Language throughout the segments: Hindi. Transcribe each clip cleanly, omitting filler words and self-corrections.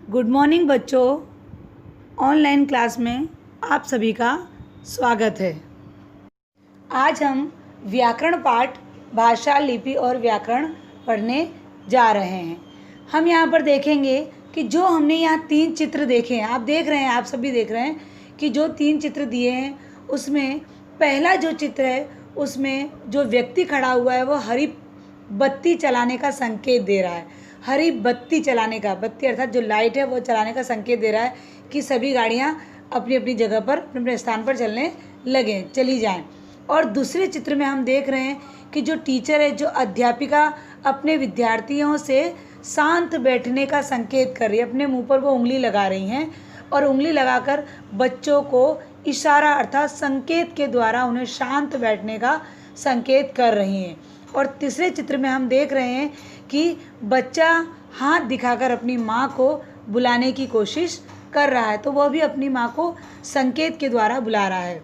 गुड मॉर्निंग बच्चों। ऑनलाइन क्लास में आप सभी का स्वागत है। आज हम व्याकरण पाठ भाषा, लिपि और व्याकरण पढ़ने जा रहे हैं। हम यहाँ पर देखेंगे कि जो हमने यहाँ 3 चित्र देखे हैं, आप देख रहे हैं, आप सभी देख रहे हैं कि जो 3 चित्र दिए हैं उसमें पहला जो चित्र है उसमें जो व्यक्ति खड़ा हुआ है वो हरी बत्ती चलाने का संकेत दे रहा है। हरी बत्ती चलाने का, बत्ती अर्थात जो लाइट है वो चलाने का संकेत दे रहा है कि सभी गाड़ियाँ अपनी अपनी जगह पर, अपने अपने स्थान पर चली जाएं। और दूसरे चित्र में हम देख रहे हैं कि जो टीचर है, जो अध्यापिका अपने विद्यार्थियों से शांत बैठने का संकेत कर रही है। अपने मुंह पर वो उंगली लगा रही हैं और उंगली लगाकर बच्चों को इशारा अर्थात संकेत के द्वारा उन्हें शांत बैठने का संकेत कर रही हैं। और तीसरे चित्र में हम देख रहे हैं कि बच्चा हाथ दिखाकर अपनी माँ को बुलाने की कोशिश कर रहा है, तो वह भी अपनी माँ को संकेत के द्वारा बुला रहा है।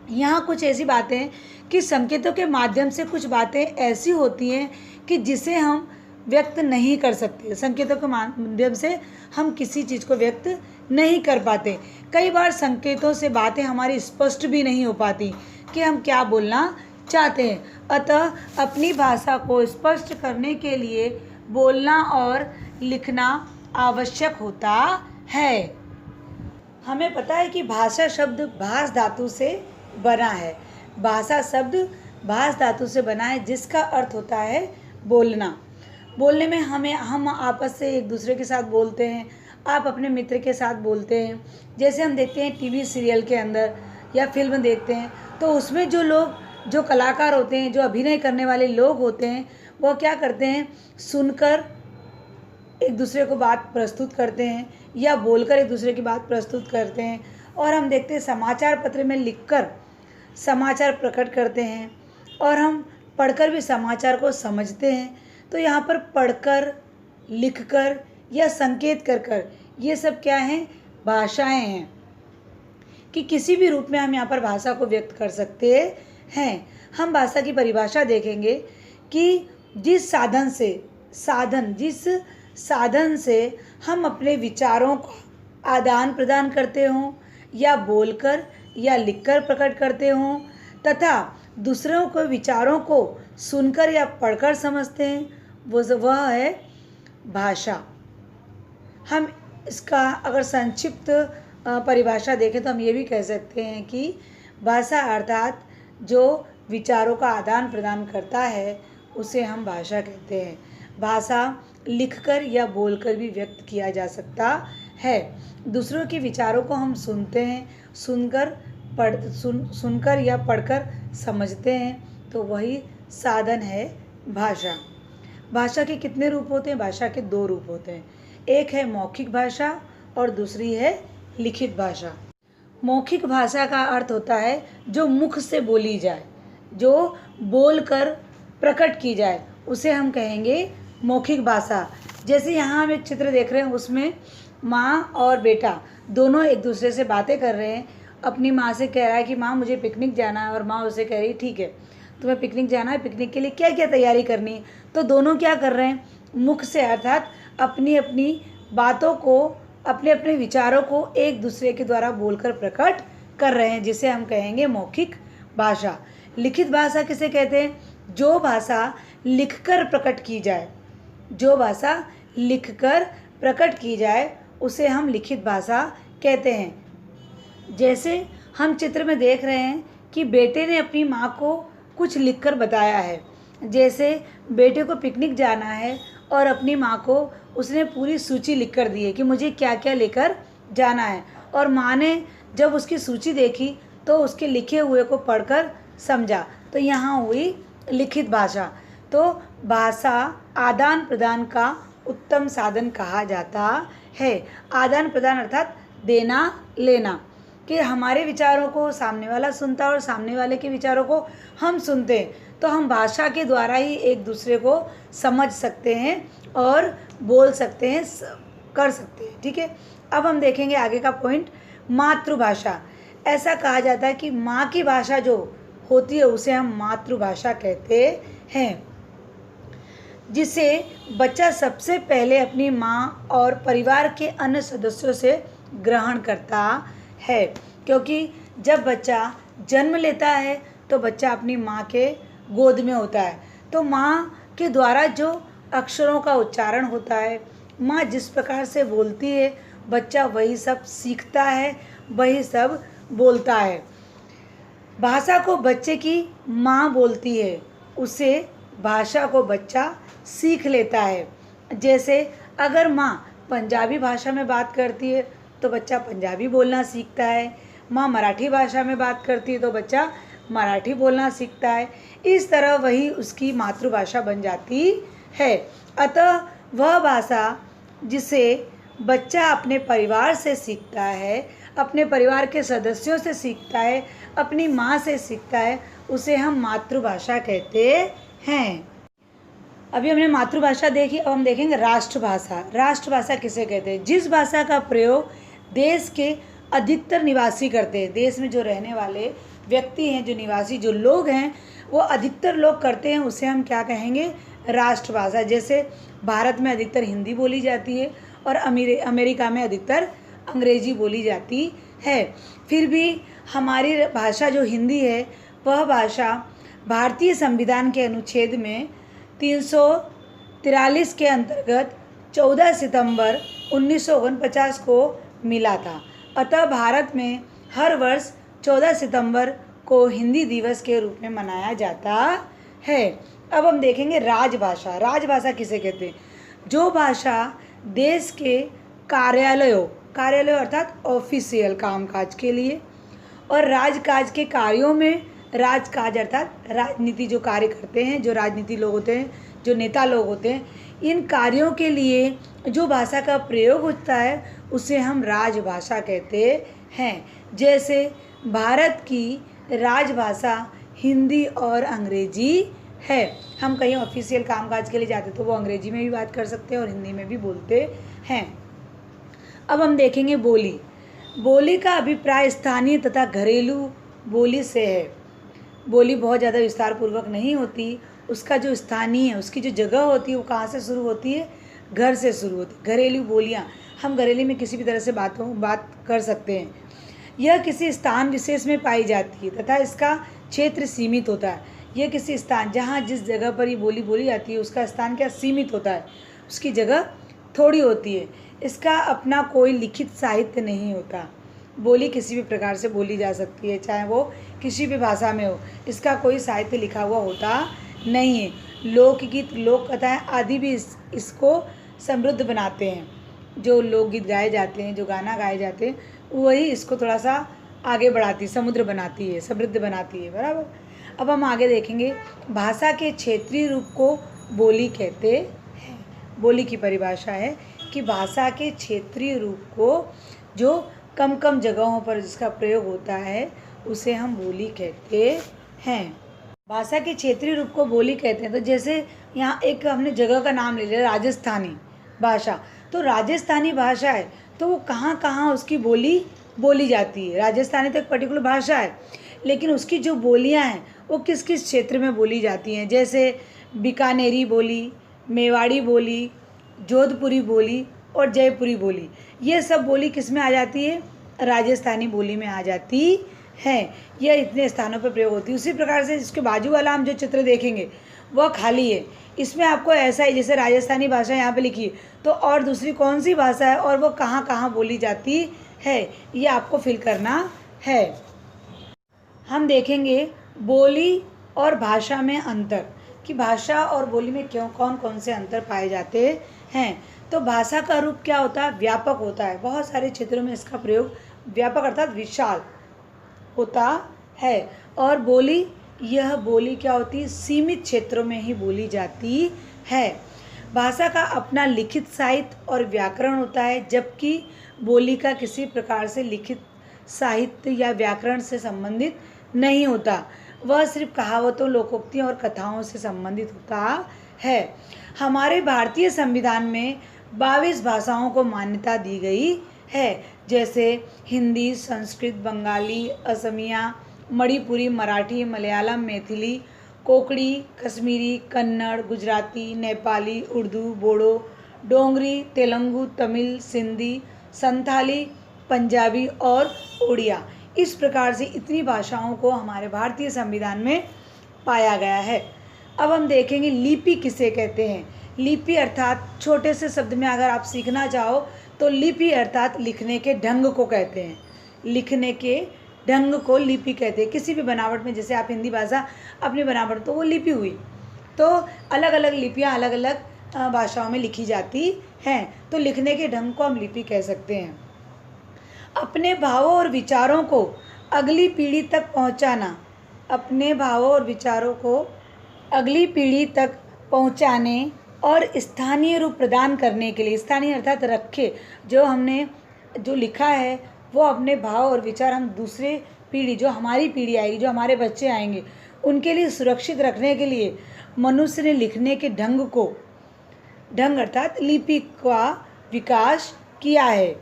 यहाँ कुछ ऐसी बातें हैं कि संकेतों के माध्यम से कुछ बातें ऐसी होती हैं कि जिसे हम व्यक्त नहीं कर सकते। संकेतों के माध्यम से हम किसी चीज़ को व्यक्त नहीं कर पाते। कई बार संकेतों से बातें हमारी स्पष्ट भी नहीं हो पाती कि हम क्या बोलना चाहते हैं। अतः अपनी भाषा को स्पष्ट करने के लिए बोलना और लिखना आवश्यक होता है। हमें पता है कि भाषा शब्द भास धातु से बना है। भाषा शब्द भास धातु से बना है, जिसका अर्थ होता है बोलना। बोलने में हम आपस से एक दूसरे के साथ बोलते हैं, आप अपने मित्र के साथ बोलते हैं। जैसे हम देखते हैं टीवी सीरियल के अंदर या फिल्म देखते हैं, तो उसमें जो कलाकार होते हैं, जो अभिनय करने वाले लोग होते हैं, वह क्या करते हैं, सुनकर एक दूसरे को बात प्रस्तुत करते हैं या बोलकर एक दूसरे की बात प्रस्तुत करते हैं। और हम देखते हैं समाचार पत्र में लिखकर समाचार प्रकट करते हैं और हम पढ़कर भी समाचार को समझते हैं। तो यहाँ पर पढ़कर, लिखकर या संकेत कर ये सब क्या हैं, भाषाएं हैं कि किसी भी रूप में हम यहाँ पर भाषा को व्यक्त कर सकते हैं। हम भाषा की परिभाषा देखेंगे कि जिस साधन से हम अपने विचारों का आदान प्रदान करते हों या बोलकर या लिखकर प्रकट करते हों तथा दूसरों के विचारों को सुनकर या पढ़कर समझते हैं, वह है भाषा। हम इसका अगर संक्षिप्त परिभाषा देखें तो हम ये भी कह सकते हैं कि भाषा अर्थात जो विचारों का आदान प्रदान करता है उसे हम भाषा कहते हैं। भाषा लिखकर या बोलकर भी व्यक्त किया जा सकता है। दूसरों के विचारों को हम सुनते हैं, सुनकर या पढ़कर समझते हैं, तो वही साधन है भाषा। भाषा के कितने रूप होते हैं? भाषा के 2 रूप होते हैं। एक है मौखिक भाषा और दूसरी है लिखित भाषा। मौखिक भाषा का अर्थ होता है जो मुख से बोली जाए, जो बोलकर प्रकट की जाए, उसे हम कहेंगे मौखिक भाषा। जैसे यहाँ हम एक चित्र देख रहे हैं, उसमें माँ और बेटा दोनों एक दूसरे से बातें कर रहे हैं। अपनी माँ से कह रहा है कि माँ मुझे पिकनिक जाना है, और माँ उसे कह रही ठीक है तुम्हें पिकनिक जाना है, पिकनिक के लिए क्या क्या तैयारी करनी है। तो दोनों क्या कर रहे हैं, मुख से अर्थात अपनी अपनी बातों को, अपने अपने विचारों को एक दूसरे के द्वारा बोलकर प्रकट कर रहे हैं, जिसे हम कहेंगे मौखिक भाषा। लिखित भाषा किसे कहते हैं? जो भाषा लिखकर प्रकट की जाए, जो भाषा लिखकर प्रकट की जाए उसे हम लिखित भाषा कहते हैं। जैसे हम चित्र में देख रहे हैं कि बेटे ने अपनी माँ को कुछ लिखकर बताया है। जैसे बेटे को पिकनिक जाना है और अपनी माँ को उसने पूरी सूची लिख कर दी है कि मुझे क्या क्या लेकर जाना है, और माँ ने जब उसकी सूची देखी तो उसके लिखे हुए को पढ़कर समझा, तो यहाँ हुई लिखित भाषा। तो भाषा आदान प्रदान का उत्तम साधन कहा जाता है। आदान प्रदान अर्थात देना लेना, कि हमारे विचारों को सामने वाला सुनता है और सामने वाले के विचारों को हम सुनते हैं, तो हम भाषा के द्वारा ही एक दूसरे को समझ सकते हैं और बोल सकते हैं, कर सकते हैं। ठीक है, अब हम देखेंगे आगे का पॉइंट, मातृभाषा। ऐसा कहा जाता है कि माँ की भाषा जो होती है उसे हम मातृभाषा कहते हैं। जिसे बच्चा सबसे पहले अपनी माँ और परिवार के अन्य सदस्यों से ग्रहण करता है। क्योंकि जब बच्चा जन्म लेता है तो बच्चा अपनी माँ के गोद में होता है, तो माँ के द्वारा जो अक्षरों का उच्चारण होता है, माँ जिस प्रकार से बोलती है, बच्चा वही सब सीखता है, वही सब बोलता है। भाषा को बच्चे की माँ बोलती है, उसे भाषा को बच्चा सीख लेता है। जैसे अगर माँ पंजाबी भाषा में बात करती है तो बच्चा पंजाबी बोलना सीखता है, माँ मराठी भाषा में बात करती है तो बच्चा मराठी बोलना सीखता है। इस तरह वही उसकी मातृभाषा बन जाती है। अतः वह भाषा जिसे बच्चा अपने परिवार से सीखता है, अपने परिवार के सदस्यों से सीखता है, अपनी माँ से सीखता है, उसे हम मातृभाषा कहते हैं। अभी हमने मातृभाषा देखी, अब हम देखेंगे राष्ट्रभाषा। राष्ट्रभाषा किसे कहते हैं? जिस भाषा का प्रयोग देश के अधिकतर निवासी करते हैं, देश में जो रहने वाले व्यक्ति हैं, जो निवासी जो लोग हैं, वो अधिकतर लोग करते हैं, उसे हम क्या कहेंगे? राष्ट्रभाषा। जैसे भारत में अधिकतर हिंदी बोली जाती है और अमेरिका में अधिकतर अंग्रेजी बोली जाती है। फिर भी हमारी भाषा जो हिंदी है, वह भाषा भारतीय संविधान के अनुच्छेद में 343 के अंतर्गत 14 सितंबर 1949 को मिला था। अतः भारत में हर वर्ष 14 सितंबर को हिंदी दिवस के रूप में मनाया जाता है। अब हम देखेंगे राजभाषा। राजभाषा किसे कहते हैं? जो भाषा देश के कार्यालयों अर्थात ऑफिशियल कामकाज के लिए और राजकाज के कार्यों में, राजकाज अर्थात राजनीति जो कार्य करते हैं, जो राजनीति लोग होते हैं, जो नेता लोग होते हैं, इन कार्यों के लिए जो भाषा का प्रयोग होता है उसे हम राजभाषा कहते हैं। जैसे भारत की राजभाषा हिंदी और अंग्रेजी है। हम कहीं ऑफिशियल कामकाज के लिए जाते तो वो अंग्रेजी में भी बात कर सकते हैं और हिंदी में भी बोलते हैं। अब हम देखेंगे बोली। बोली का अभिप्राय स्थानीय तथा घरेलू बोली से है। बोली बहुत ज़्यादा विस्तार पूर्वक नहीं होती, उसका जो स्थानीय है, उसकी जो जगह होती है, वो कहाँ से शुरू होती है? घर से शुरू होती है। घरेलू बोलियाँ, हम घरेलू में किसी भी तरह से बात कर सकते हैं। यह किसी स्थान विशेष में पाई जाती है तथा इसका क्षेत्र सीमित होता है। यह किसी स्थान, जहाँ जिस जगह पर ये बोली बोली जाती है, उसका स्थान क्या सीमित होता है, उसकी जगह थोड़ी होती है। इसका अपना कोई लिखित साहित्य नहीं होता। बोली किसी भी प्रकार से बोली जा सकती है, चाहे वो किसी भी भाषा में हो, इसका कोई साहित्य लिखा हुआ होता नहीं है। लोकगीत, लोक कथाएँ आदि भी इसको समृद्ध बनाते हैं। जो लोकगीत गाए जाते हैं, जो गाना गाए जाते हैं, वही इसको थोड़ा सा आगे बढ़ाती है, समृद्ध बनाती है, समृद्ध बनाती है। बराबर। अब हम आगे देखेंगे भाषा के क्षेत्रीय रूप को बोली कहते हैं। बोली की परिभाषा है कि भाषा के क्षेत्रीय रूप को जो कम कम जगहों पर जिसका प्रयोग होता है उसे हम बोली कहते हैं। भाषा के क्षेत्रीय रूप को बोली कहते हैं। तो जैसे यहाँ एक हमने जगह का नाम ले लिया, राजस्थानी भाषा। तो राजस्थानी भाषा है तो वो कहाँ कहाँ उसकी बोली बोली जाती है। राजस्थानी तो एक पर्टिकुलर भाषा है, लेकिन उसकी जो बोलियाँ हैं वो किस किस क्षेत्र में बोली जाती हैं। जैसे बीकानेरी बोली, मेवाड़ी बोली, जोधपुरी बोली और जयपुरी बोली, ये सब बोली किस में आ जाती है? राजस्थानी बोली में आ जाती है। यह इतने स्थानों पर प्रयोग होती है। उसी प्रकार से इसके बाजू वाला हम जो चित्र देखेंगे वह खाली है। इसमें आपको ऐसा ही, जैसे राजस्थानी भाषा यहाँ पे लिखी है, तो और दूसरी कौन सी भाषा है और वो कहाँ कहाँ बोली जाती है, ये आपको फिल करना है। हम देखेंगे बोली और भाषा में अंतर, कि भाषा और बोली में कौन कौन से अंतर पाए जाते हैं। तो भाषा का रूप क्या होता है? व्यापक होता है। बहुत सारे क्षेत्रों में इसका प्रयोग व्यापक अर्थात विशाल होता है। और बोली, यह बोली क्या होती है? सीमित क्षेत्रों में ही बोली जाती है। भाषा का अपना लिखित साहित्य और व्याकरण होता है, जबकि बोली का किसी प्रकार से लिखित साहित्य या व्याकरण से संबंधित नहीं होता। वह सिर्फ कहावतों, लोकोक्तियों और कथाओं से संबंधित होता है। हमारे भारतीय संविधान में 22 भाषाओं को मान्यता दी गई है, जैसे हिंदी, संस्कृत, बंगाली, असमिया, मणिपुरी, मराठी, मलयालम, मैथिली, कोंकणी, कश्मीरी, कन्नड़, गुजराती, नेपाली, उर्दू, बोडो, डोंगरी, तेलुगु, तमिल, सिंधी, संथाली, पंजाबी और उड़िया। इस प्रकार से इतनी भाषाओं को हमारे भारतीय संविधान में पाया गया है। अब हम देखेंगे लिपि किसे कहते हैं। लिपि अर्थात छोटे से शब्द में अगर आप सीखना चाहो तो लिपि अर्थात लिखने के ढंग को कहते हैं। लिखने के ढंग को लिपि कहते हैं। किसी भी बनावट में, जैसे आप हिंदी भाषा अपनी बनावट, तो वो लिपि हुई। तो अलग अलग लिपियाँ अलग अलग भाषाओं में लिखी जाती हैं, तो लिखने के ढंग को हम लिपि कह सकते हैं। अपने भावों और विचारों को अगली पीढ़ी तक पहुंचाना, अपने भावों और विचारों को अगली पीढ़ी तक पहुंचाने और स्थानीय रूप प्रदान करने के लिए, स्थानीय अर्थात रखे, जो हमने जो लिखा है वो अपने भाव और विचार हम दूसरे पीढ़ी, जो हमारी पीढ़ी आएगी, जो हमारे बच्चे आएंगे, उनके लिए सुरक्षित रखने के लिए मनुष्य ने लिखने के ढंग को, ढंग अर्थात लिपि का विकास किया है।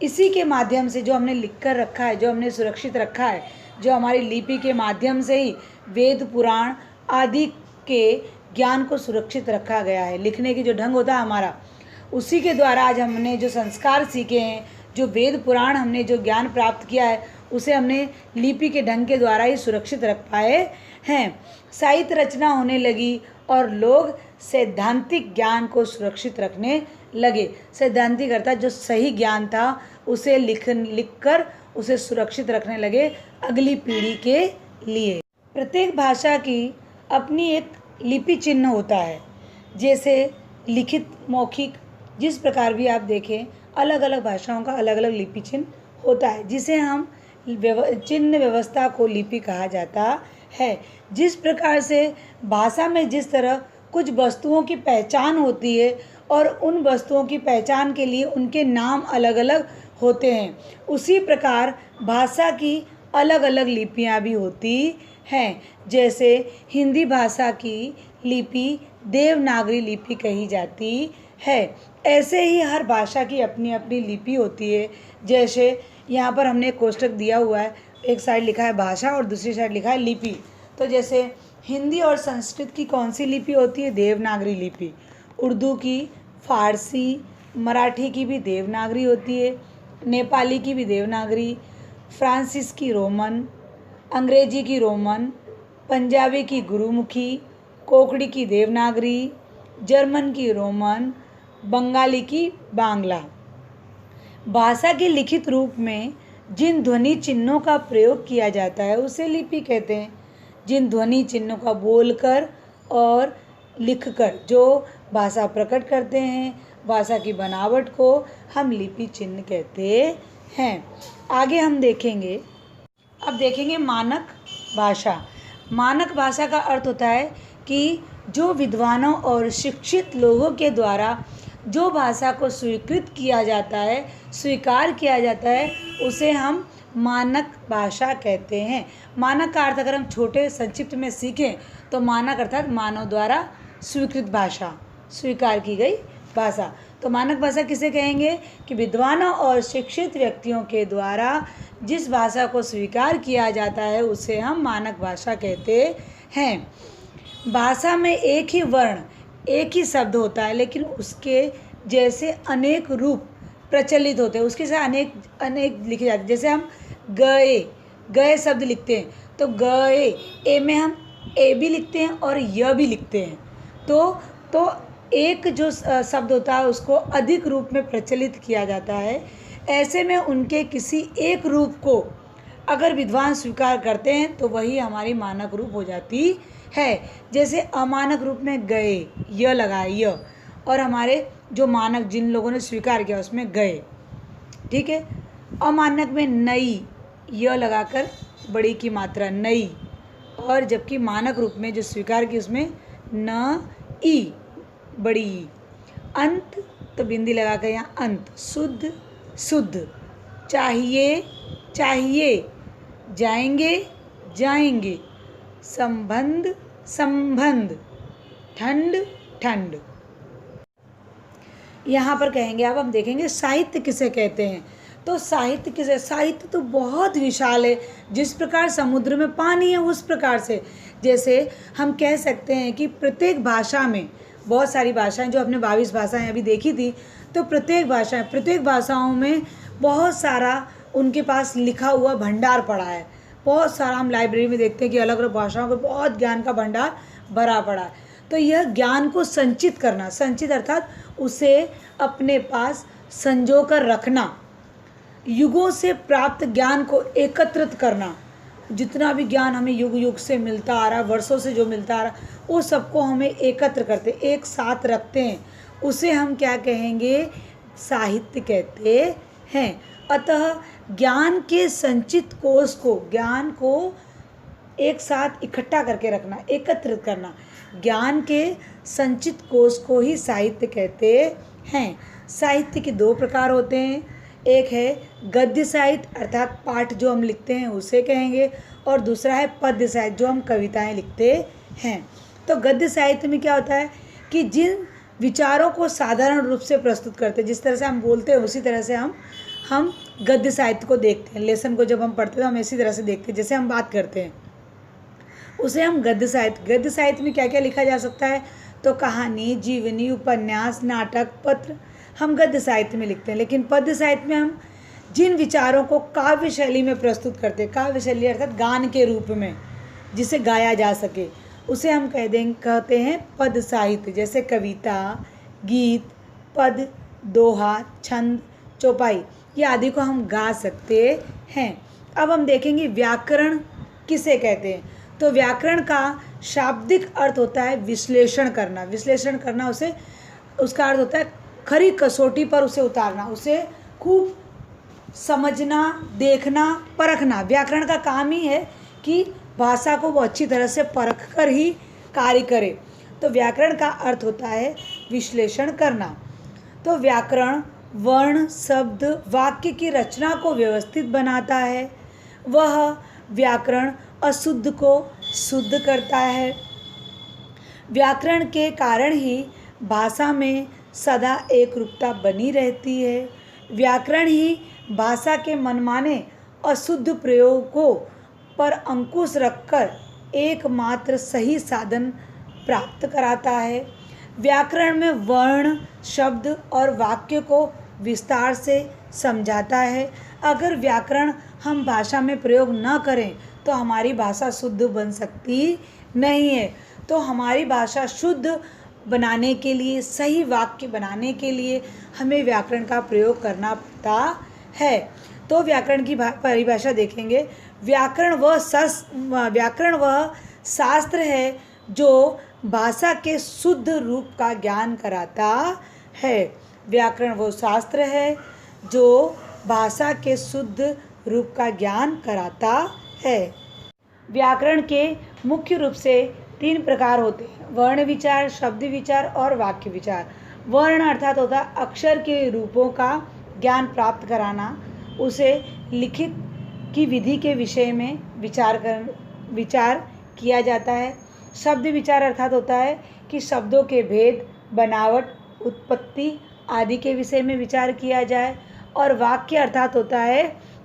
इसी के माध्यम से जो हमने लिख कर रखा है, जो हमने सुरक्षित रखा है, जो हमारी लिपि के माध्यम से ही वेद पुराण आदि के ज्ञान को सुरक्षित रखा गया है। लिखने की जो ढंग होता है हमारा, उसी के द्वारा आज हमने जो संस्कार सीखे हैं, जो वेद पुराण हमने जो ज्ञान प्राप्त किया है, उसे हमने लिपि के ढंग के द्वारा ही सुरक्षित रख पाए हैं। साहित्य रचना होने लगी और लोग सैद्धांतिक ज्ञान को सुरक्षित रखने लगे। सैद्धांतिक अर्थात जो सही ज्ञान था उसे लिख कर उसे सुरक्षित रखने लगे अगली पीढ़ी के लिए। प्रत्येक भाषा की अपनी एक लिपि चिन्ह होता है, जैसे लिखित, मौखिक, जिस प्रकार भी आप देखें अलग अलग भाषाओं का अलग अलग लिपि चिन्ह होता है, जिसे हम चिन्ह व्यवस्था को लिपि कहा जाता है। जिस प्रकार से भाषा में जिस तरह कुछ वस्तुओं की पहचान होती है और उन वस्तुओं की पहचान के लिए उनके नाम अलग अलग होते हैं, उसी प्रकार भाषा की अलग अलग लिपियाँ भी होती हैं। जैसे हिंदी भाषा की लिपि देवनागरी लिपि कही जाती है, ऐसे ही हर भाषा की अपनी अपनी लिपि होती है। जैसे यहाँ पर हमने कोष्टक दिया हुआ है, एक साइड लिखा है भाषा और दूसरी साइड लिखा है लिपि। तो जैसे हिंदी और संस्कृत की कौन सी लिपि होती है? देवनागरी लिपि। उर्दू की, फारसी, मराठी की भी देवनागरी होती है, नेपाली की भी देवनागरी, फ्रांसीस की रोमन, अंग्रेजी की रोमन, पंजाबी की गुरुमुखी, कोंकणी की देवनागरी, जर्मन की रोमन, बंगाली की बांग्ला। भाषा के लिखित रूप में जिन ध्वनि चिन्हों का प्रयोग किया जाता है उसे लिपि कहते हैं। जिन ध्वनि चिन्हों का बोलकर और लिखकर जो भाषा प्रकट करते हैं, भाषा की बनावट को हम लिपि चिन्ह कहते हैं। आगे हम देखेंगे, अब देखेंगे मानक भाषा। मानक भाषा का अर्थ होता है कि जो विद्वानों और शिक्षित लोगों के द्वारा जो भाषा को स्वीकृत किया जाता है, स्वीकार किया जाता है, उसे हम मानक भाषा कहते हैं। मानक का अर्थ अगर हम छोटे संक्षिप्त में सीखें तो मानक अर्थात मानव द्वारा स्वीकृत भाषा, स्वीकार की गई भाषा। तो मानक भाषा किसे कहेंगे? कि विद्वानों और शिक्षित व्यक्तियों के द्वारा जिस भाषा को स्वीकार किया जाता है उसे हम मानक भाषा कहते हैं। भाषा में एक ही वर्ण, एक ही शब्द होता है, लेकिन उसके जैसे अनेक रूप प्रचलित होते हैं, उसके साथ अनेक अनेक लिखे जाते हैं। जैसे हम गए, गए शब्द लिखते हैं तो गए, ए में हम ए भी लिखते हैं और य भी लिखते हैं। तो एक जो शब्द होता है उसको अधिक रूप में प्रचलित किया जाता है। ऐसे में उनके किसी एक रूप को अगर विद्वान स्वीकार करते हैं तो वही हमारी मानक रूप हो जाती है। जैसे अमानक रूप में गए, य लगाए य, और हमारे जो मानक जिन लोगों ने स्वीकार किया उसमें गए, ठीक है। अमानक में नई, य लगाकर बड़ी की मात्रा नई, और जबकि मानक रूप में जो स्वीकार की उसमें न ई, बड़ी ई। अंत तो बिंदी लगाकर यहाँ अंत, शुद्ध शुद्ध, चाहिए चाहिए, जाएंगे जाएंगे, संबंध संबंध, ठंड ठंड। यहाँ पर कहेंगे, अब हम देखेंगे साहित्य किसे कहते हैं। तो साहित्य किसे, साहित्य तो बहुत विशाल है, जिस प्रकार समुद्र में पानी है उस प्रकार से। जैसे हम कह सकते हैं कि प्रत्येक भाषा में, बहुत सारी भाषाएं जो अपने 22 भाषाएं अभी देखी थी, तो प्रत्येक भाषाओं में बहुत सारा उनके पास लिखा हुआ भंडार पड़ा है। बहुत सारा हम लाइब्रेरी में देखते हैं कि अलग अलग भाषाओं को बहुत ज्ञान का भंडार भरा पड़ा है। तो यह ज्ञान को संचित करना, संचित अर्थात उसे अपने पास संजो कर रखना, युगों से प्राप्त ज्ञान को एकत्रित करना, जितना भी ज्ञान हमें युग युग से मिलता आ रहा, वर्षों से जो मिलता आ रहा, वो सबको हमें एकत्र करते, एक साथ रखते हैं, उसे हम क्या कहेंगे, साहित्य कहते हैं। अतः ज्ञान के संचित कोष को, ज्ञान को एक साथ इकट्ठा करके रखना, एकत्रित करना, ज्ञान के संचित कोष को ही साहित्य कहते हैं। साहित्य के दो प्रकार होते हैं, एक है गद्य साहित्य अर्थात पाठ जो हम लिखते हैं उसे कहेंगे, और दूसरा है पद्य साहित्य जो हम कविताएं लिखते हैं। तो गद्य साहित्य में क्या होता है कि जिन विचारों को साधारण रूप से प्रस्तुत करते हैं, जिस तरह से हम बोलते हैं उसी तरह से हम गद्य साहित्य को देखते हैं। लेसन को जब हम पढ़ते हैं तो हम इसी तरह से देखते हैं, जैसे हम बात करते हैं उसे हम गद्य साहित्य में क्या क्या लिखा जा सकता है, तो कहानी, जीवनी, उपन्यास, नाटक, पत्र हम गद्य साहित्य में लिखते हैं। लेकिन पद्य साहित्य में हम जिन विचारों को काव्य शैली में प्रस्तुत करते हैं, काव्य शैली अर्थात गान के रूप में जिसे गाया जा सके, उसे हम कहते हैं पद साहित्य। जैसे कविता, गीत, पद, दोहा, छंद, चौपाई ये आदि को हम गा सकते हैं। अब हम देखेंगे व्याकरण किसे कहते हैं। तो व्याकरण का शाब्दिक अर्थ होता है विश्लेषण करना। विश्लेषण करना उसका अर्थ होता है खरी कसौटी पर उसे उतारना, उसे खूब समझना, देखना, परखना। व्याकरण का काम ही है कि भाषा को वो अच्छी तरह से परख कर ही कार्य करे। तो व्याकरण का अर्थ होता है विश्लेषण करना। तो व्याकरण वर्ण, शब्द, वाक्य की रचना को व्यवस्थित बनाता है। वह व्याकरण अशुद्ध को शुद्ध करता है। व्याकरण के कारण ही भाषा में सदा एक रूपता बनी रहती है। व्याकरण ही भाषा के मनमाने अशुद्ध प्रयोगों पर अंकुश रखकर एकमात्र सही साधन प्राप्त कराता है। व्याकरण में वर्ण, शब्द और वाक्य को विस्तार से समझाता है। अगर व्याकरण हम भाषा में प्रयोग न करें तो हमारी भाषा शुद्ध बन सकती नहीं है। तो हमारी भाषा शुद्ध बनाने के लिए, सही वाक्य बनाने के लिए हमें व्याकरण का प्रयोग करना पड़ता है। तो व्याकरण की परिभाषा देखेंगे। व्याकरण वह शास्त्र है जो भाषा के शुद्ध रूप का ज्ञान कराता है। व्याकरण वो शास्त्र है जो भाषा के शुद्ध रूप का ज्ञान कराता है। व्याकरण के मुख्य रूप से 3 प्रकार होते हैं, वर्ण विचार, शब्द विचार और वाक्य विचार। वर्ण अर्थात होता है अक्षर के रूपों का ज्ञान प्राप्त कराना, उसे लिखित की विधि के विषय में विचार किया जाता है। शब्द विचार अर्थात होता है कि शब्दों के भेद, बनावट, उत्पत्ति आदि के विषय में विचार किया जाए। और वाक्य अर्थात होता है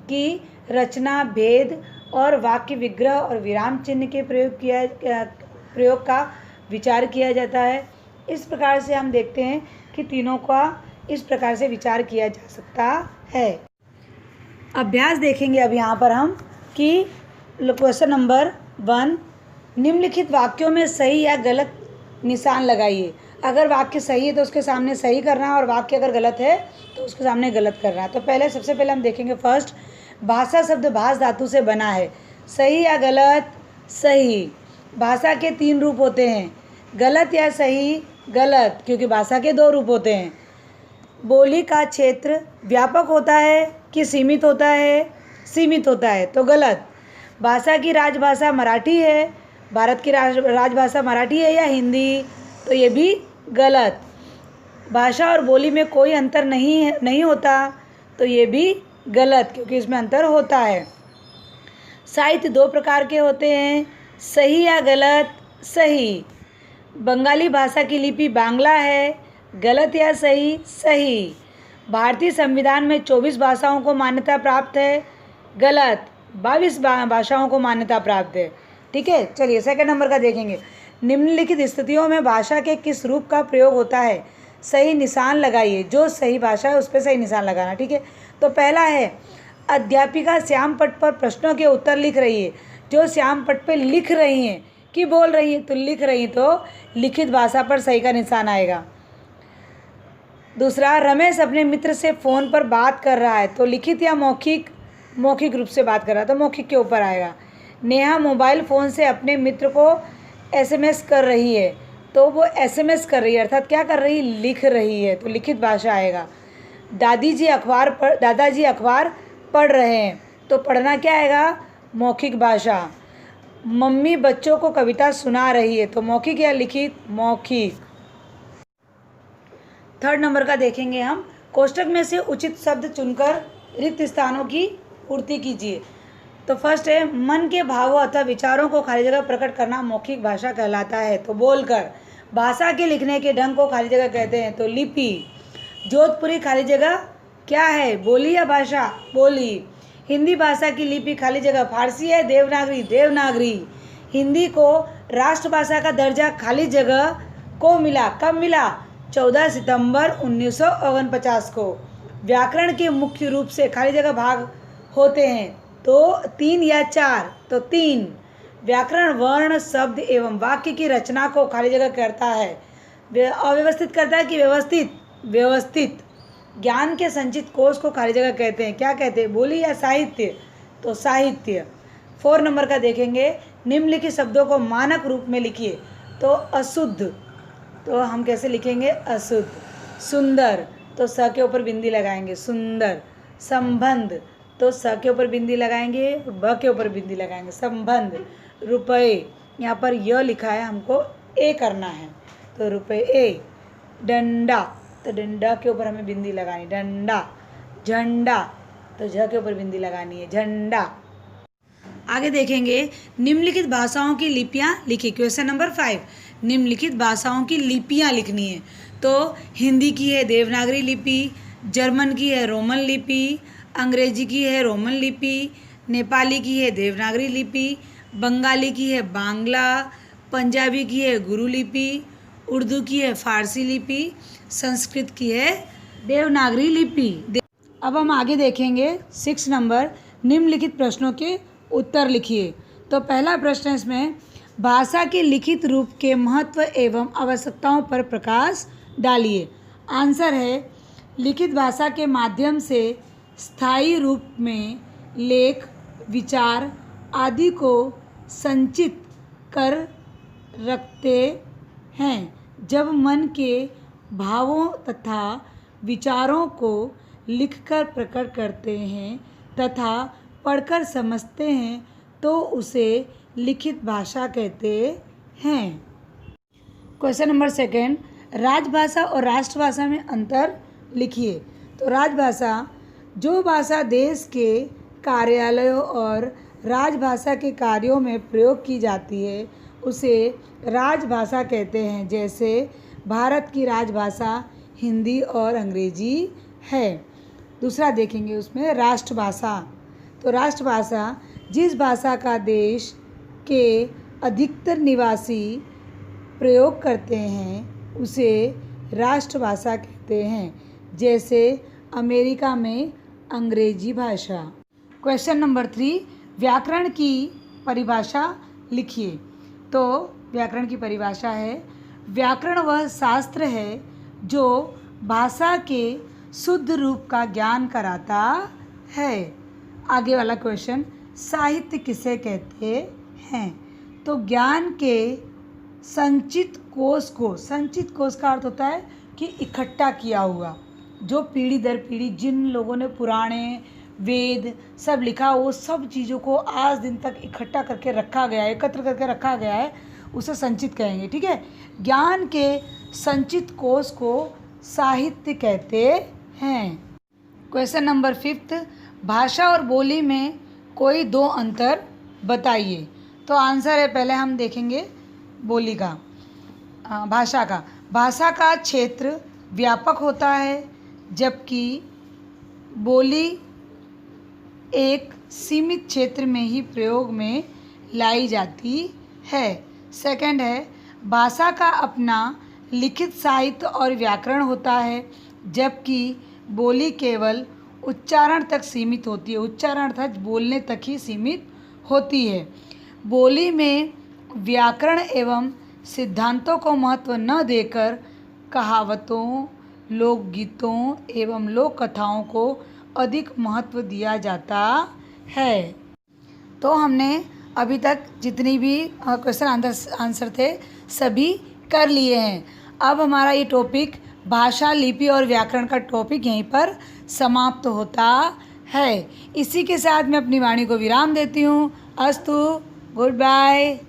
कि रचना, भेद और वाक्य विग्रह और विराम चिन्ह के प्रयोग का विचार किया जाता है। इस प्रकार से हम देखते हैं कि तीनों का इस प्रकार से विचार किया जा सकता है। अभ्यास देखेंगे अब यहाँ पर हम कि क्वेश्चन नंबर 1, निम्नलिखित वाक्यों में सही या गलत निशान लगाइए। अगर वाक्य सही है तो उसके सामने सही करना है, और वाक्य अगर गलत है तो उसके सामने गलत करना है। तो सबसे पहले हम देखेंगे फर्स्ट, भाषा शब्द भाष धातु से बना है। सही या गलत? सही। भाषा के 3 रूप होते हैं, गलत या सही? गलत, क्योंकि भाषा के 2 रूप होते हैं। बोली का क्षेत्र व्यापक होता है कि सीमित होता है? सीमित होता है, तो गलत। भाषा की राजभाषा मराठी है, भारत की राजभाषा मराठी है या हिंदी? तो ये भी गलत। भाषा और बोली में कोई अंतर नहीं होता, तो ये भी गलत, क्योंकि इसमें अंतर होता है। साहित्य 2 प्रकार के होते हैं, सही या गलत? सही। बंगाली भाषा की लिपि बांग्ला है, गलत या सही? सही। भारतीय संविधान में 24 भाषाओं को मान्यता प्राप्त है। गलत, 22 भाषाओं को मान्यता प्राप्त है। ठीक है, चलिए सेकंड नंबर का देखेंगे। निम्नलिखित स्थितियों में भाषा के किस रूप का प्रयोग होता है? सही निशान लगाइए, जो सही भाषा है उस पर सही निशान लगाना। ठीक है, तो पहला है अध्यापिका श्याम पट पर प्रश्नों के उत्तर लिख रही है। जो श्याम पट पे लिख रही हैं कि बोल रही हैं, तो लिख रही हैं, तो लिखित भाषा पर सही का निशान आएगा। दूसरा, रमेश अपने मित्र से फ़ोन पर बात कर रहा है, तो लिखित या मौखिक? मौखिक रूप से बात कर रहा है, तो मौखिक के ऊपर आएगा। नेहा मोबाइल फ़ोन से अपने मित्र को एसएमएस कर रही है, तो वो एसएमएस कर रही है, अर्थात क्या कर रही है? लिख रही है, तो लिखित भाषा आएगा। दादाजी अखबार पढ़ रहे हैं, तो पढ़ना क्या आएगा? मौखिक भाषा। मम्मी बच्चों को कविता सुना रही है, तो मौखिक या लिखित? मौखिक। थर्ड नंबर का देखेंगे हम। कोष्टक में से उचित शब्द चुनकर रिक्त स्थानों की पूर्ति कीजिए। तो फर्स्ट है, मन के भावों अथवा विचारों को खाली जगह प्रकट करना मौखिक भाषा कहलाता है, तो बोलकर। भाषा के लिखने के ढंग को खाली जगह कहते हैं, तो लिपि। जोधपुरी खाली जगह क्या है? बोली या भाषा? बोली। हिंदी भाषा की लिपि खाली जगह फारसी है, देवनागरी? देवनागरी। हिंदी को राष्ट्रभाषा का दर्जा खाली जगह को मिला, कब मिला? 14 सितंबर 1949 को। व्याकरण के मुख्य रूप से खाली जगह भाग होते हैं, तो 3 या 4? तो 3। व्याकरण वर्ण, शब्द एवं वाक्य की रचना को खाली जगह करता है। अव्यवस्थित करता है कि व्यवस्थित? व्यवस्थित। ज्ञान के संचित कोश को खाली जगह कहते हैं, क्या कहते हैं? बोली या साहित्य? तो साहित्य। 4 नंबर का देखेंगे। निम्नलिखित शब्दों को मानक रूप में लिखिए। तो अशुद्ध, तो हम कैसे लिखेंगे? अशुद्ध। सुंदर, तो स के ऊपर बिंदी लगाएंगे, सुंदर। संबंध, तो स के ऊपर बिंदी लगाएंगे, ब के ऊपर बिंदी लगाएंगे, संबंध। रुपए, यहाँ पर य लिखा है, हमको ए करना है, तो रुपए। डंडा, तो डंडा के ऊपर हमें बिंदी लगानी, डंडा। झंडा, तो झ के ऊपर बिंदी लगानी है, झंडा। आगे देखेंगे, निम्नलिखित भाषाओं की लिपियाँ लिखिए। क्वेश्चन नंबर 5, निम्नलिखित भाषाओं की लिपियाँ लिखनी है। तो हिंदी की है देवनागरी लिपि, जर्मन की है रोमन लिपि, अंग्रेजी की है रोमन लिपि, नेपाली की है देवनागरी लिपि, बंगाली की है बांग्ला, पंजाबी की है गुरु लिपि, उर्दू की है फारसी लिपि, संस्कृत की है देवनागरी लिपि। अब हम आगे देखेंगे 6 नंबर, निम्नलिखित प्रश्नों के उत्तर लिखिए। तो पहला प्रश्न है इसमें, भाषा के लिखित रूप के महत्व एवं आवश्यकताओं पर प्रकाश डालिए। आंसर है, लिखित भाषा के माध्यम से स्थायी रूप में लेख, विचार आदि को संचित कर रखते हैं। जब मन के भावों तथा विचारों को लिखकर प्रकट करते हैं तथा पढ़कर समझते हैं, तो उसे लिखित भाषा कहते हैं। क्वेश्चन नंबर 2, राजभाषा और राष्ट्रभाषा में अंतर लिखिए। तो राजभाषा, जो भाषा देश के कार्यालयों और राजभाषा के कार्यों में प्रयोग की जाती है, उसे राजभाषा कहते हैं। जैसे भारत की राजभाषा हिंदी और अंग्रेजी है। दूसरा देखेंगे उसमें राष्ट्रभाषा। तो राष्ट्रभाषा, जिस भाषा का देश के अधिकतर निवासी प्रयोग करते हैं, उसे राष्ट्रभाषा कहते हैं। जैसे अमेरिका में अंग्रेजी भाषा। क्वेश्चन नंबर 3, व्याकरण की परिभाषा लिखिए। तो व्याकरण की परिभाषा है, व्याकरण वह शास्त्र है जो भाषा के शुद्ध रूप का ज्ञान कराता है। आगे वाला क्वेश्चन, साहित्य किसे कहते हैं? तो ज्ञान के संचित कोश को, संचित कोश का अर्थ होता है कि इकट्ठा किया हुआ, जो पीढ़ी दर पीढ़ी जिन लोगों ने पुराणे, वेद सब लिखा, वो सब चीज़ों को आज दिन तक इकट्ठा करके रखा गया है, एकत्र करके रखा गया है, उसे संचित कहेंगे। ठीक है, ज्ञान के संचित कोश को साहित्य कहते हैं। क्वेश्चन नंबर 5, भाषा और बोली में कोई 2 अंतर बताइए। तो आंसर है, पहले हम देखेंगे बोली का, भाषा का। भाषा का क्षेत्र व्यापक होता है जबकि बोली एक सीमित क्षेत्र में ही प्रयोग में लाई जाती है। सेकंड है, भाषा का अपना लिखित साहित्य और व्याकरण होता है, जबकि बोली केवल उच्चारण तक सीमित होती है। उच्चारण अर्थात बोलने तक ही सीमित होती है। बोली में व्याकरण एवं सिद्धांतों को महत्व न देकर कहावतों, लोकगीतों एवं लोक कथाओं को अधिक महत्व दिया जाता है। तो हमने अभी तक जितनी भी क्वेश्चन आंसर थे सभी कर लिए हैं। अब हमारा ये टॉपिक भाषा, लिपि और व्याकरण का टॉपिक यहीं पर समाप्त होता है। इसी के साथ मैं अपनी वाणी को विराम देती हूँ। अस्तु, गुड बाय।